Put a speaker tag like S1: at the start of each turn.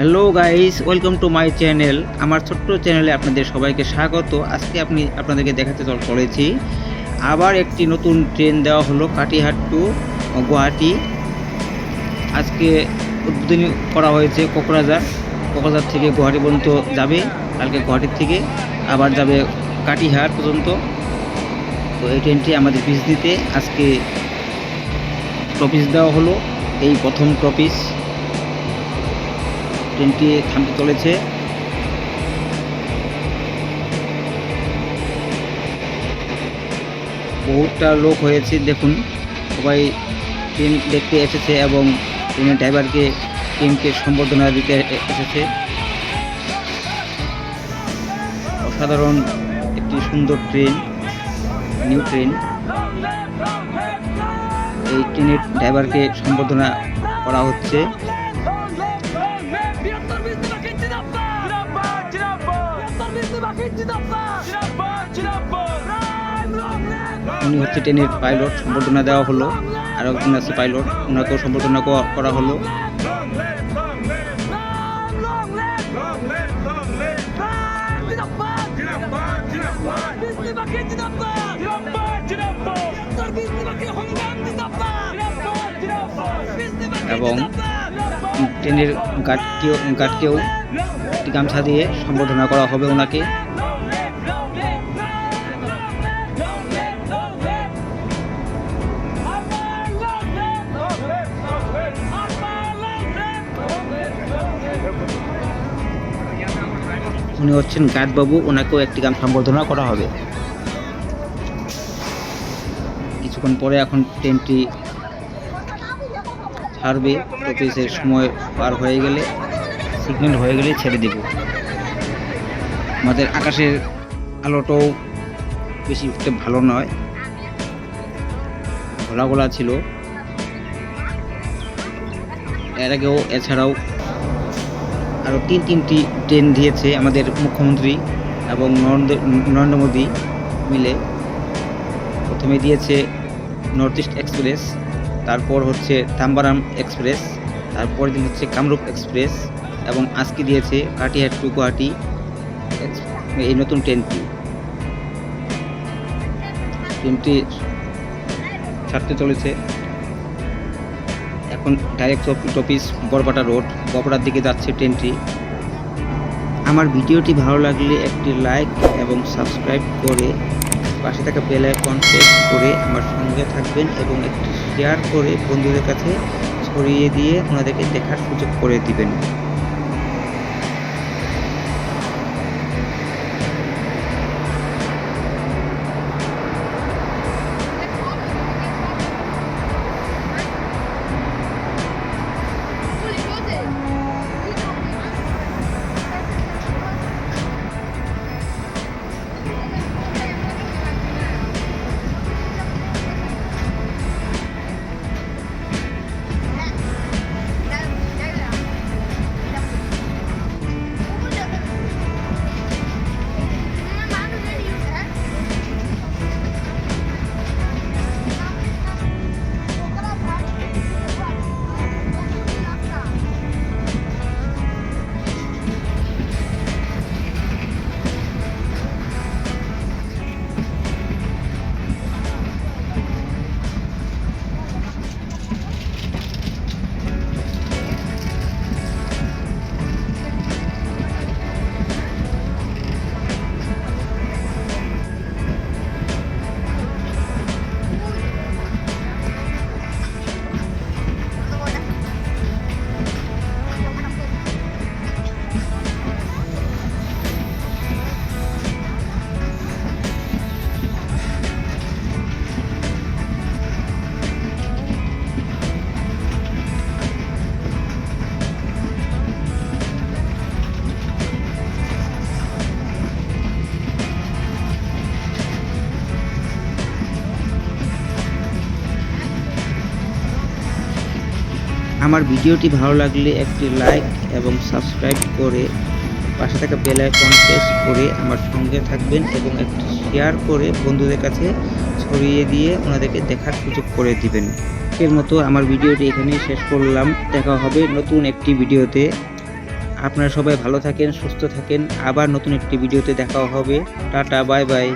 S1: Hello guys, welcome to my channel. আমার ছোট্ট চ্যানেলে আপনাদের সবাইকে স্বাগত। আজকে আপনাদেরকে দেখাতে চলেছি আবার একটি নতুন ট্রেন দেওয়া হলো কাটিহাট টু গুয়াহাটি। আজকে উদ্বোধনী করা হয়েছে কোকরাঝার থেকে গুয়াহাটি পর্যন্ত যাবে। কালকে গুয়াহাটির থেকে আবার যাবে কাটিহাট পর্যন্ত। তো এই ট্রেনটি আমাদের বিজনিতে আজকে টপিস দেওয়া হলো, এই প্রথম টপিস। ট্রেনটি থামতে চলেছে। বহুতটা লোক হয়েছে, দেখুন সবাই ট্রেন দেখতে এসেছে এবং ট্রেনের ট্রেনকে সম্বর্ধনা দিতে এসেছে। অসাধারণ একটি সুন্দর ট্রেন, নিউ ট্রেন। এই ট্রেনের ড্রাইভারকে সম্বর্ধনা করা হচ্ছে। উনি হচ্ছে ট্রেনের পাইলট, সম্বর্ধনা দেওয়া হলো। আর একজন আছে পাইলট, ওনাকেও সম্বর্ধনা করা হলো। এবং ট্রেনের গার্ডকেও একটি গামছা দিয়ে সম্বর্ধনা করা হবে ওনাকে। উনি হচ্ছেন গার্ডবাবু, ওনাকেও একটি গান সম্বর্ধনা করা হবে। কিছুক্ষণ পরে এখন ট্রেনটি ছাড়বে। টপিসের সময় পার হয়ে গেলে, সিগন্যাল হয়ে গেলে ছেড়ে দেব। আমাদের আকাশের আলোটাও বেশি একটা ভালো নয়, ঘোলা ঘোলা ছিল এর আগেও। এছাড়াও আরও তিনটি ট্রেন দিয়েছে আমাদের মুখ্যমন্ত্রী এবং নরেন্দ্র মোদী মিলে। প্রথমে দিয়েছে নর্থ ইস্ট এক্সপ্রেস, তারপর হচ্ছে তাম্বারাম এক্সপ্রেস, তারপর দিন হচ্ছে কামরূপ এক্সপ্রেস, এবং আজকে দিয়েছে কাটিহাট টু গুয়াহাটি এই নতুন ট্রেনটি ছাড়তে চলেছে। এখন ডাইরেক্ট টপিস বরপাটা রোড, বরপাটার দিকে যাচ্ছে ট্রেনটি। আমার ভিডিওটি ভালো লাগলে একটি লাইক এবং সাবস্ক্রাইব করে পাশে থাকা বেল আইকন প্রেস করে আমার সঙ্গে থাকবেন এবং একটি শেয়ার করে বন্ধুদের কাছে ছড়িয়ে দিয়ে ওনাদেরকে দেখার সুযোগ করে দিবেন। আমার ভিডিওটি ভালো লাগলে একটি লাইক এবং সাবস্ক্রাইব করে পাশে থাকা বেল আইকন প্রেস করে আমার সঙ্গে থাকবেন এবং একটি শেয়ার করে বন্ধুদের কাছে ছড়িয়ে দিয়ে ওনাদেরকে দেখার সুযোগ করে দিবেন। এর মতো আমার ভিডিওটি এখানেই শেষ করলাম। দেখা হবে নতুন একটি ভিডিওতে। আপনারা সবাই ভালো থাকেন, সুস্থ থাকেন। আবার নতুন একটি ভিডিওতে দেখা হবে। Tata, bye bye.